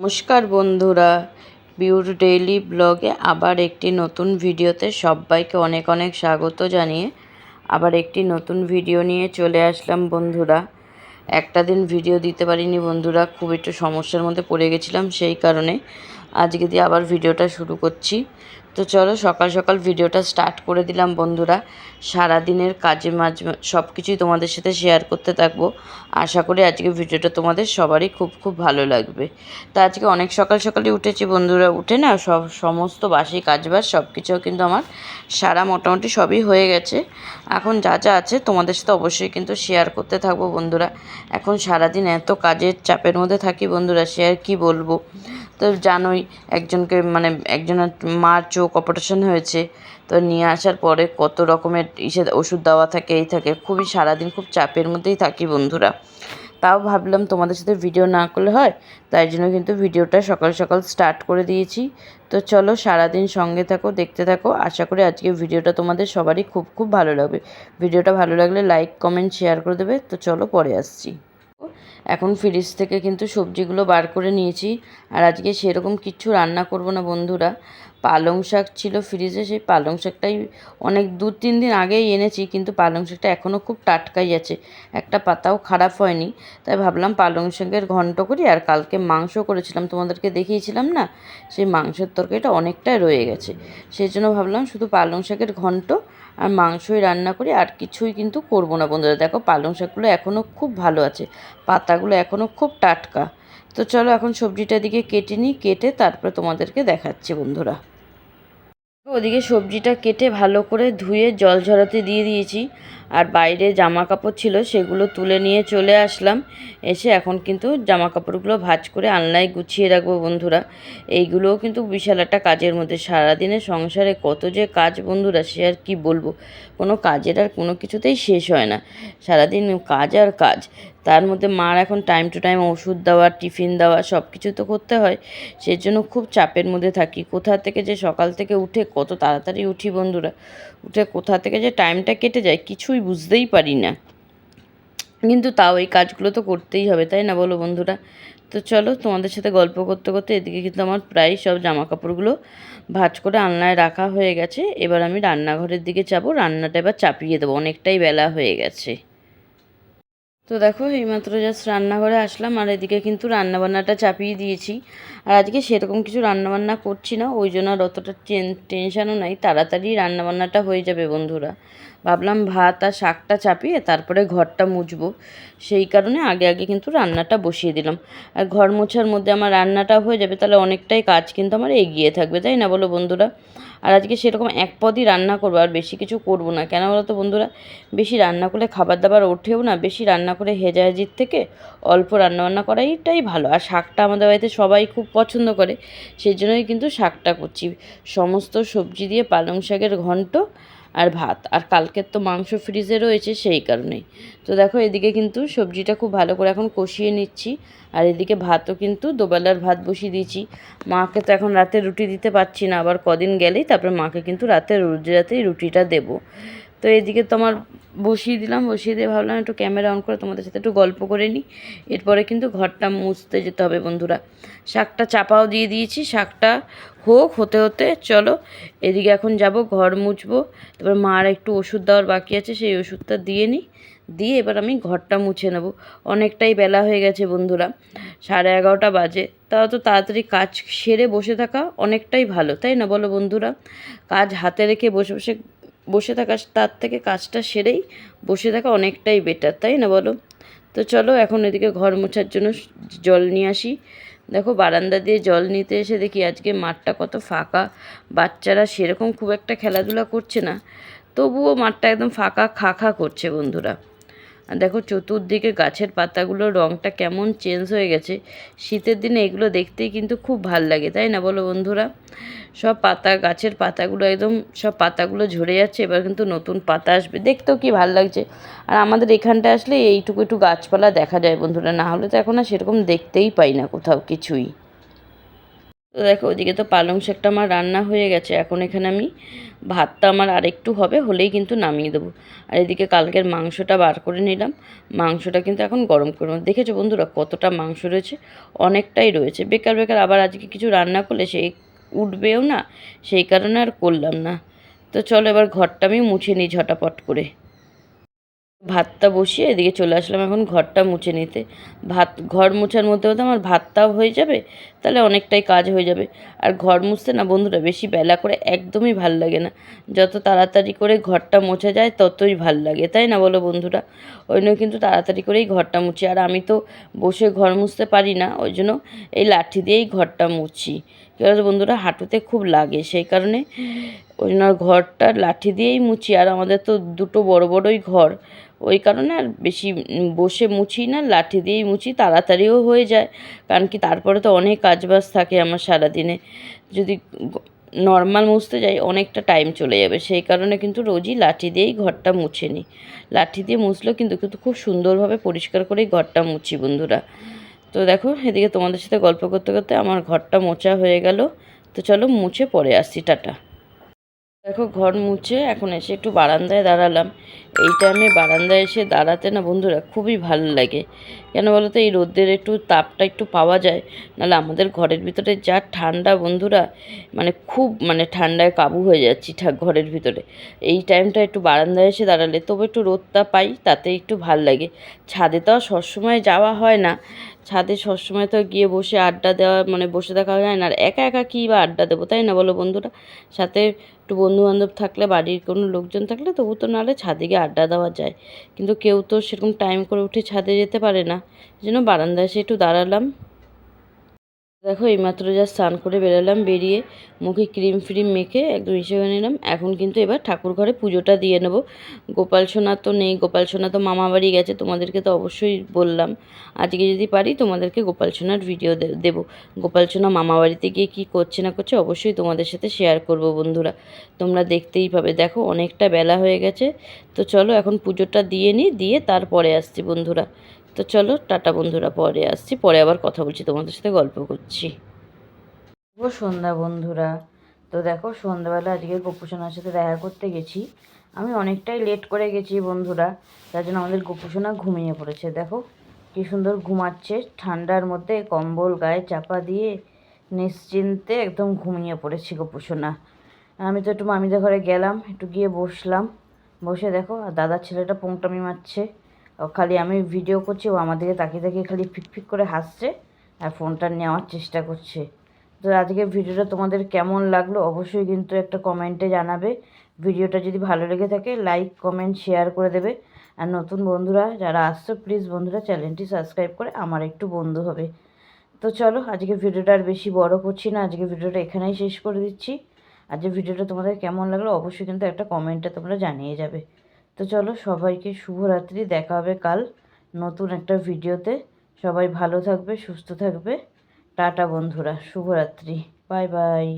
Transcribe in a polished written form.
নমস্কার বন্ধুরা, বিউর ডেইলি ব্লগে আবার একটি নতুন ভিডিওতে সবাইকে অনেক অনেক স্বাগত জানিয়ে আবার একটি নতুন ভিডিও নিয়ে চলে আসলাম বন্ধুরা। একটা দিন ভিডিও দিতে পারিনি বন্ধুরা, খুব একটু সমস্যার মধ্যে পড়ে গেছিলাম, সেই কারণে আজকে দিয়ে আবার ভিডিওটা শুরু করছি। তো চলো সকাল সকাল ভিডিওটা স্টার্ট করে দিলাম বন্ধুরা। সারাদিনের কাজে মাঝে সব কিছুই তোমাদের সাথে শেয়ার করতে থাকবো। আশা করি আজকে ভিডিওটা তোমাদের সবারই খুব ভালো লাগবে। তা আজকে অনেক সকাল সকালই উঠেছি বন্ধুরা, উঠে না সমস্ত বাসি কাজবাজ সব কিছুও কিন্তু আমার সারা মোটামুটি সবই হয়ে গেছে। এখন যা যা আছে তোমাদের সাথে অবশ্যই কিন্তু শেয়ার করতে থাকবো বন্ধুরা। এখন সারাদিন এত কাজের চাপের মধ্যে থাকি বন্ধুরা, সে আর কী বলবো। তো জানোই একজনের মার চোখ অপারেশন হয়েছে, তো নিয়ে আসার পরে কত রকমের ওষুধ দেওয়া থাকে, এই থাকে, খুবই সারাদিন খুব চাপের মধ্যেই থাকি বন্ধুরা। তাও ভাবলাম তোমাদের সাথে ভিডিও না করলে হয়, তাই জন্য কিন্তু ভিডিওটা সকাল সকাল স্টার্ট করে দিয়েছি। তো চলো সারাদিন সঙ্গে থাকো, দেখতে থাকো। আশা করি আজকে ভিডিওটা তোমাদের সবারই খুব ভালো লাগবে। ভিডিওটা ভালো লাগলে লাইক কমেন্ট শেয়ার করে দেবে। তো চলো পরে আসছি। এখন ফ্রিজ থেকে কিন্তু সবজিগুলো বার করে নিয়েছি, আর আজকে সেরকম কিচ্ছু রান্না করব না বন্ধুরা। পালং শাক ছিল ফ্রিজে, সেই পালং শাকটাই অনেক 2-3 দিন আগেই এনেছি, কিন্তু পালং শাকটা এখনও খুব টাটকাই আছে, একটা পাতাও খারাপ হয়নি। তাই ভাবলাম পালং শাকের ঘন্ট করি। আর কালকে মাংস করেছিলাম, তোমাদেরকে দেখিয়েছিলাম না, সেই মাংসের তরকারিটা অনেকটাই রয়ে গেছে, সেই জন্য ভাবলাম শুধু পালং শাকের ঘন্ট আর মাংসই রান্না করি, আর কিছুই কিন্তু করব না বন্ধুরা। দেখো পালং শাকগুলো এখনও খুব ভালো আছে, পাতাগুলো এখনও খুব টাটকা। তো চলো এখন সবজিটা দিকে কেটে নিই, কেটে তারপরে তোমাদেরকে দেখাচ্ছি বন্ধুরা। ওদিকে সবজিটা কেটে ভালো করে ধুয়ে জল ঝরাতে দিয়ে দিয়েছি, আর বাইরে জামা কাপড় ছিল সেগুলো তুলে নিয়ে চলে আসলাম। এসে এখন কিন্তু জামা কাপড়গুলো ভাঁজ করে আলনায় গুছিয়ে রাখবো বন্ধুরা। এইগুলোও কিন্তু বিশাল একটা কাজের মধ্যে, সারাদিনে সংসারে কত যে কাজ বন্ধুরা, সে আর কি বলবো। কোনো কাজের আর কোনো কিছুতেই শেষ হয় না, সারাদিন কাজ আর কাজ। তার মধ্যে মার এখন টাইম টু টাইম ওষুধ দেওয়া, টিফিন দেওয়া, সব কিছু তো করতে হয়, সেই জন্য খুব চাপের মধ্যে থাকি। কোথা থেকে যে সকাল থেকে উঠে, কত তাড়াতাড়ি উঠি বন্ধুরা, উঠে কোথা থেকে যে টাইমটা কেটে যায় কিছুই বুঝতেই পারি না। কিন্তু তাও এই কাজগুলো তো করতেই হবে, তাই না বলো বন্ধুরা। তো চলো তোমাদের সাথে গল্প করতে করতে এদিকে কিন্তু আমার প্রায় সব জামা কাপড়গুলো ভাঁজ করে আলনায় রাখা হয়ে গেছে। এবার আমি রান্নাঘরের দিকে যাবো, রান্নাটা এবার চাপিয়ে দেবো, অনেকটাই বেলা হয়ে গেছে। তো দেখো এইমাত্র জাস্ট রান্নাঘরে আসলাম, আর এদিকে কিন্তু রান্নাবান্নাটা চাপিয়ে দিয়েছি। আর আজকে সেরকম কিছু রান্নাবান্না করছি না, ওই জন্য আর অতটা টেনশানও নাই, তাড়াতাড়ি রান্নাবান্নাটা হয়ে যাবে বন্ধুরা। ভাবলাম ভাত আর শাকটা চাপিয়ে তারপরে ঘরটা মুছবো, সেই কারণে আগে আগে কিন্তু রান্নাটা বসিয়ে দিলাম। আর ঘর মোছার মধ্যে আমার রান্নাটা হয়ে যাবে, তাহলে অনেকটাই কাজ কিন্তু আমার এগিয়ে থাকবে, তাই না বলো বন্ধুরা। আর আজকে সেরকম এক পদই রান্না করবো, আর বেশি কিছু করব না। কেন বলো তো বন্ধুরা, বেশি রান্না করলে খাবার দাবার ওঠেও না, বেশি রান্না করে হেজাহেজির থেকে অল্প রান্নাবান্না করাইটাই ভালো। আর শাকটা আমাদের বাড়িতে সবাই খুব পছন্দ করে, সেই জন্যই কিন্তু শাকটা করছি। সমস্ত সবজি দিয়ে পালং শাকের ঘন্ট আর ভাত, আর কালকের তো মাংস ফ্রিজে রয়েছে, সেই কারণেই। তো দেখো এদিকে কিন্তু সবজিটা খুব ভালো করে এখন কষিয়ে নিচ্ছি, আর এদিকে ভাতও কিন্তু দুবেলার ভাত বসিয়ে দিয়েছি। মাকে তো এখন রাতে রুটি দিতে পারছি না, আবার কদিন গেলেই তারপরে মাকে কিন্তু রাতেই রুটিটা দেবো। তো এদিকে তো আমার বসিয়ে দিলাম, বসিয়ে দিয়ে ভাবলাম একটু ক্যামেরা অন করে তোমাদের সাথে একটু গল্প করে নিই। এরপরে কিন্তু ঘরটা মুছতে যেতে হবে বন্ধুরা। শাকটা চাপাও দিয়ে দিয়েছি, শাকটা হতে হতে চলো এদিকে এখন যাব ঘর মুছবো। তারপর মার একটু ওষুধ দেওয়ার বাকি আছে, সেই ওষুধটা দিয়ে নিই, দিয়ে এবার আমি ঘরটা মুছে নেব। অনেকটাই বেলা হয়ে গেছে বন্ধুরা, 11:30 বাজে। তাও তো তাড়াতাড়ি কাজ সেরে বসে থাকা অনেকটাই ভালো, তাই না বলো বন্ধুরা। কাজ হাতে রেখে বসে থাকা, তার থেকে কাজটা সেরেই বসে থাকা অনেকটাই বেটার, তাই না বলো। তো চলো এখন এদিকে ঘর মোছার জন্য জল নিয়ে আসি। দেখো বারান্দা দিয়ে জল নিতে এসে দেখি আজকে মাঠটা কত ফাঁকা, বাচ্চারা সেরকম খুব একটা খেলাধুলা করছে না, তবুও মাঠটা একদম ফাঁকা খা করছে বন্ধুরা। আর দেখো চতুর্দিকে গাছের পাতাগুলোর রঙটা কেমন চেঞ্জ হয়ে গেছে। শীতের দিনে এগুলো দেখতেই কিন্তু খুব ভাল লাগে, তাই না বলো বন্ধুরা। সব পাতা, গাছের পাতাগুলো একদম সব পাতাগুলো ঝরে যাচ্ছে, এবার কিন্তু নতুন পাতা আসবে, দেখতেও কি ভাল লাগছে। আর আমাদের এখানটা আসলে এইটুকু একটু গাছপালা দেখা যায় বন্ধুরা, না হলে তো এখন আর সেরকম দেখতেই পাই না কোথাও কিছুই। তো দেখো ওইদিকে তো পালং শাকটা আমার রান্না হয়ে গেছে। এখন এখানে আমি ভাতটা আমার আরেকটু হবে, হলেই কিন্তু নামিয়ে দেবো। আর এদিকে কালকের মাংসটা বার করে নিলাম। মাংসটা কিন্তু এখন গরম করবো। দেখেছো বন্ধুরা কতটা মাংস রয়েছে, অনেকটাই রয়েছে। বেকার বেকার আবার আজকে কিছু রান্না করলে সেই উঠবেও না, সেই কারণে আর করলাম না। তো চলো এবার ঘরটা আমি মুছে নিই ঝটাপট করে। ভাতটা বসিয়ে এদিকে চলে আসলাম এখন ঘরটা মুছে নিতে। ঘর মোছার মধ্যে মধ্যে আমার ভাতটাও হয়ে যাবে, তাহলে অনেকটাই কাজ হয়ে যাবে। আর ঘর মুছতে না বন্ধুরা বেশি বেলা করে একদমই ভাল লাগে না। যত তাড়াতাড়ি করে ঘরটা মোছা যায় ততই ভাল লাগে, তাই না বলো বন্ধুরা? ওই জন্য কিন্তু তাড়াতাড়ি করেই ঘরটা মুছি। আর আমি তো বসে ঘর মুছতে পারি না, ওই জন্য এই লাঠি দিয়েই ঘরটা মুছি। কী বলতো বন্ধুরা, হাঁটুতে খুব লাগে, সেই কারণে ওই জন্য ঘরটা লাঠি দিয়েই মুছি। আর আমাদের তো দুটো বড় বড়ই ঘর, ওই কারণে আর বেশি বসে মুছি না, লাঠি দিয়েই মুছি। তাড়াতাড়িও হয়ে যায়, কারণ কি তারপরে তো অনেক কাজবাজ থাকে আমার সারাদিনে। যদি নর্মাল মুছতে যাই অনেকটা টাইম চলে যাবে, সেই কারণে কিন্তু রোজই লাঠি দিয়েই ঘরটা মুছে নিই। লাঠি দিয়ে মুছলেও কিন্তু কিন্তু খুব সুন্দরভাবে পরিষ্কার করেই ঘরটা মুছি বন্ধুরা। তো দেখো এদিকে তোমাদের সাথে গল্প করতে করতে আমার ঘরটা মোছা হয়ে গেল। তো চলো মুছে পরে আসছি, টাটা। দেখো ঘর মুছে এখন এসে একটু বারান্দায় দাঁড়ালাম। এই টাইমে বারান্দায় এসে দাঁড়াতে না বন্ধুরা খুবই ভালো লাগে। কেন বলো তো, এই রোদ্রের একটু তাপটা একটু পাওয়া যায়। নাহলে আমাদের ঘরের ভিতরে যা ঠান্ডা বন্ধুরা, খুব ঠান্ডায় কাবু হয়ে যাচ্ছি ঘরের ভিতরে। এই টাইমটা একটু বারান্দায় এসে দাঁড়ালে তবু একটু রোদটা পাই, তাতে একটু ভাল লাগে। ছাদে তো আর সবসময় যাওয়া হয় না, ছাদে সবসময় তো গিয়ে বসে আড্ডা দেওয়া বসে থাকা যায় না। আর একা একা কী বা আড্ডা দেবো, তাই না বলো বন্ধুরা? সাথে একটু বন্ধুবান্ধব থাকলে, বাড়ির কোনো লোকজন থাকলে তবু তো, নাহলে ছাদে গিয়ে আড্ডা দেওয়া যায়। কিন্তু কেউ তো সেরকম টাইম করে উঠে ছাদে যেতে পারে না, এই জন্য বারান্দায় এসে একটু দাঁড়ালাম। দেখো এইমাত্র যা স্নান করে বেরোলাম, বেরিয়ে মুখে ক্রিম ফ্রিম মেখে একদম ইসে হয়ে নিলাম। এখন কিন্তু এবার ঠাকুর ঘরে পুজোটা দিয়ে নেব। গোপাল সোনা তো নেই, গোপাল সোনা তো মামা বাড়ি গেছে। তোমাদেরকে তো অবশ্যই বললাম আজকে যদি পারি তোমাদেরকে গোপাল সোনার ভিডিও দেবো। গোপাল সোনা মামা বাড়িতে গিয়ে কী করছে না করছে অবশ্যই তোমাদের সাথে শেয়ার করব বন্ধুরা, তোমরা দেখতেই পাবে। দেখো অনেকটা বেলা হয়ে গেছে, তো চলো এখন পুজোটা দিয়ে নিই, দিয়ে তারপরে আসছি বন্ধুরা। তো চলো টাটা বন্ধুরা, পরে আসছি, পরে আবার কথা বলছি, তোমাদের সাথে গল্প করছি। শুভ সন্ধ্যা বন্ধুরা। তো দেখো সন্ধ্যাবেলা আজকে গোপুসোনার সাথে দেখা করতে গেছি। আমি অনেকটাই লেট করে গেছি বন্ধুরা, তার জন্য আমাদের গোপুসোনা ঘুমিয়ে পড়েছে। দেখো কি সুন্দর ঘুমাচ্ছে, ঠান্ডার মধ্যে কম্বল গায়ে চাপা দিয়ে নিশ্চিন্তে একদম ঘুমিয়ে পড়েছি গোপুসোনা। আমি তো একটু মামিদের ঘরে গেলাম, একটু গিয়ে বসলাম। বসে দেখো আর দাদার ছেলেটা পোংটামি মারছে। খালি আমি ভিডিও করছি, ও আমাদেরকে তাকিয়ে তাকিয়ে খালি ফিক করে হাসছে আর ফোনটা নেওয়ার চেষ্টা করছে। তো আজকের ভিডিওটা তোমাদের কেমন লাগলো অবশ্যই কিন্তু একটা কমেন্টে জানাবে। ভিডিওটা যদি ভালো লেগে থাকে লাইক কমেন্ট শেয়ার করে দেবে। আর নতুন বন্ধুরা যারা আসছো প্লিজ বন্ধুরা চ্যানেলটি সাবস্ক্রাইব করে আমার একটু বন্ধু হবে। তো চলো আজকে ভিডিওটা আর বেশি বড় করছি না, আজকে ভিডিওটা এখানেই শেষ করে দিচ্ছি। আজকে ভিডিওটা তোমাদের কেমন লাগলো অবশ্যই কিন্তু একটা কমেন্টে তোমরা জানিয়ে যাবে। তো চলো সবাইকে শুভরাত্রি, দেখা হবে কাল নতুন একটা ভিডিওতে। সবাই ভালো থাকবে, সুস্থ থাকবে। টাটা বন্ধুরা, শুভরাত্রি, বাই বাই।